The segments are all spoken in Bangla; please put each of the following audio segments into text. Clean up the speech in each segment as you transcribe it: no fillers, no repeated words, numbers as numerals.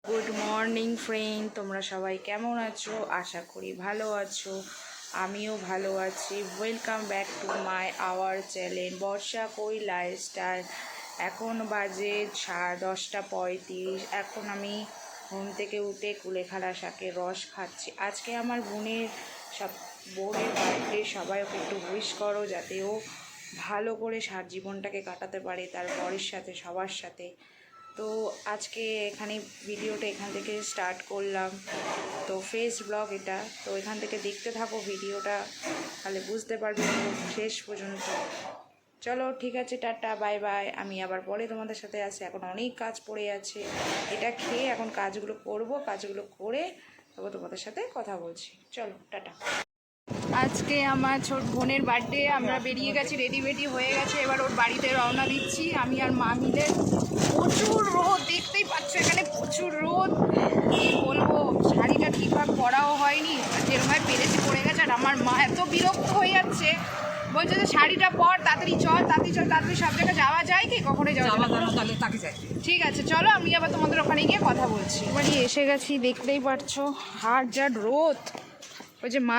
গুড মর্নিং ফ্রেন্ড, তোমরা সবাই কেমন আছো? আশা করি ভালো আছো। আমিও ভালো আছি। Welcome back to my our channel Barsha কই লাইফস্টাইল। এখন বাজে 10:35। এখন আমি ঘুম থেকে উঠে কুলেখাড়া শাকের রস খাচ্ছি। আজকে আমার বোনের বার্থডে। সবাই ওকে একটু উইশ করো যাতে ও ভালো করে সারা জীবনটাকে কাটাতে পারে তার বরের সাথে, সবার সাথে। তো আজকে ভিডিওটা এখান থেকে স্টার্ট করলাম। তো ফেস ব্লগ এটা, তো এখান থেকে দেখতে থাকো ভিডিওটা, তাহলে বুঝতে পারবে শেষ পর্যন্ত। চলো ঠিক আছে, টাটা বাই বাই। আমি আবার পরে তোমাদের সাথে আসি। এখন অনেক কাজ পড়ে আছে, এটা খেয়ে এখন কাজগুলো করব। কাজগুলো করে তবে তোমাদের সাথে কথা বলছি। চলো টাটা। আজকে আমার ছোট বোনের বার্থডে। আমরা বেরিয়ে গেছি, রেডি হয়ে গেছে। এবার ওর বাড়িতে রওনা দিচ্ছি আমি আর মা মিলে। প্রচুর রোদ, দেখতেই পাচ্ছ এখানে প্রচুর রোদ। কি বলবো, শাড়িটা ঠিকঠাক পরাও হয়নি, যেরকম পেরেছি পড়ে গেছে। আর আমার মা এত বিরক্ত হয়ে যাচ্ছে, বলছে যে শাড়িটা পর, তাড়াতাড়ি চল, তাড়াতাড়ি সব জায়গায় যাওয়া যায় কি? কখনোই যাওয়া যায়। ঠিক আছে চলো, আমি আবার তোমাদের ওখানে গিয়ে কথা বলছি। এবারে এসে গেছি, দেখতেই পারছো হাট যা রোদ। ওই যে মা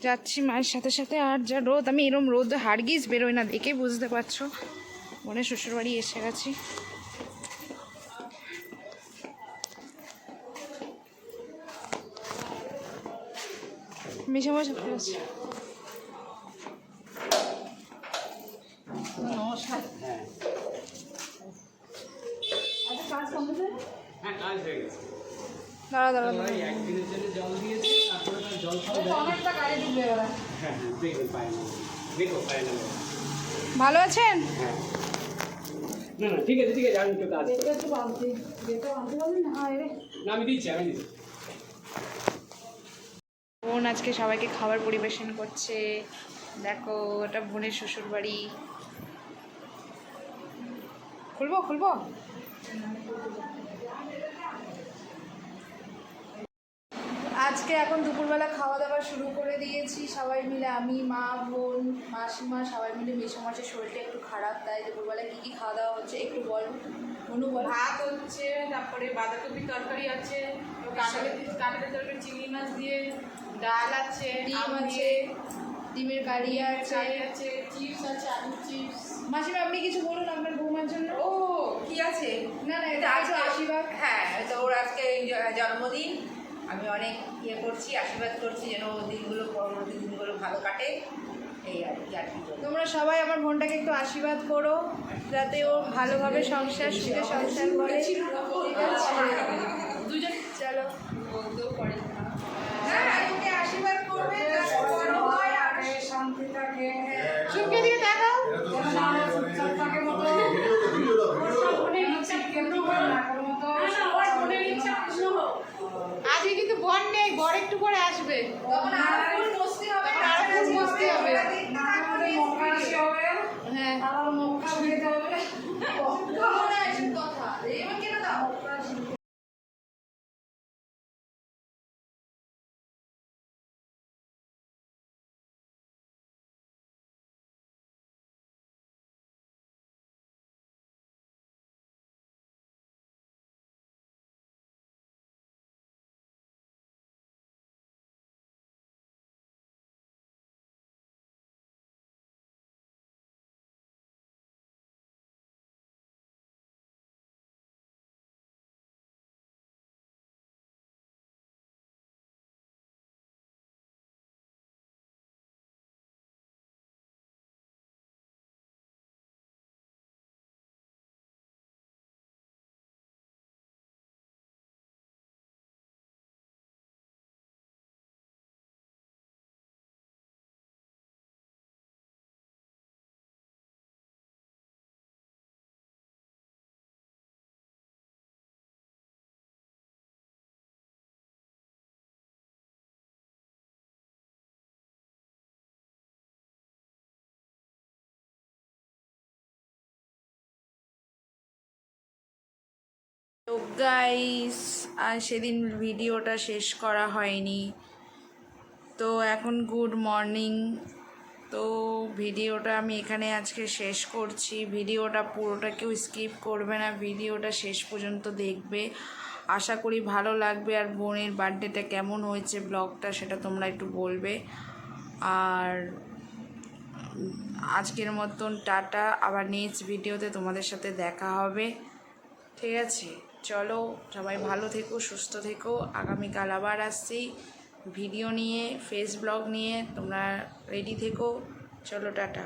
যাচ্ছি মায়ের সাথে সাথে। আর যা রোদ, আমি এরম রোদ হারগিজ বেরোয় না, দেখে বুঝতে পারছো। বোনের শ্বশুরবাড়ি এসে গেছি। মিশে সাথে আছে। নমস্কার। দাঁড়া ভালো আছেন? ঠিক আছে আমি তো কাজ আমি দিচ্ছি বোন আজকে সবাইকে খাবার পরিবেশন করছে। দেখো, ওটা বোনের শ্বশুর বাড়ি। খুলবো। আজকে এখন দুপুরবেলা খাওয়া দাওয়া শুরু করে দিয়েছি সবাই মিলে। আমি, মা, বোন, মাসিমা সবাই মিলে। মেসোমশাইয়ের শরীরটা একটু খারাপ, তাই দুপুরবেলা কী কী খাওয়া দাওয়া হচ্ছে একটু বল। ভাত হচ্ছে, তারপরে বাঁধাকপির তরকারি আছে, কাঁকড়ের তরকারি, চিংড়ি মাছ দিয়ে, ডাল আছে, ডিম আছে, ডিমের কারি আছে, চিপস আছে, আলুর চিপস। মাসিমা আপনি কিছু বলুন আপনার বৌমার জন্য। ও কি আছে? না এটা আজকে আশীর্বাদ। হ্যাঁ, তো ওর আজকে জন্মদিন। আমি অনেক করছি, আশীর্বাদ করছি যেন দিনগুলো, পরবর্তী দিনগুলো ভালো কাটে। এই আর কি তোমরা সবাই আমার বোনটাকে একটু আশীর্বাদ করো যাতে ও ভালোভাবে সংসার সুখে সংসার করে। ঠিক আছে দুজন চলো। বলতেও পারি। হ্যাঁ, ওকে আশীর্বাদ করবে, শান্তি থাকে। সুখে দিয়ে দেখাও। আজকে কিন্তু বর নেই, বর একটু পরে আসবে, তখন আরো ফুল মস্তি হবে। হ্যাঁ কথা এবার কেন দাও। তো গাইস, আর সেদিন ভিডিওটা শেষ করা হয়নি। তো এখন গুড মর্নিং। তো ভিডিওটা আমি এখানে আজকে শেষ করছি। ভিডিওটা পুরোটা কেউ স্কিপ করবে না, ভিডিওটা শেষ পর্যন্ত দেখবে, আশা করি ভালো লাগবে। আর বোনের বার্থডেটা কেমন হয়েছে ব্লগটা সেটা তোমরা একটু বলবে। আর আজকের মতন টাটা, আবার নেক্সট ভিডিওতে তোমাদের সাথে দেখা হবে, ঠিক আছে? চলো সবাই ভালো থেকো, সুস্থ থেকো। আগামীকাল আবার আসছি ভিডিও নিয়ে, ফেস ব্লগ নিয়ে, তোমরা রেডি থেকো। চলো টাটা।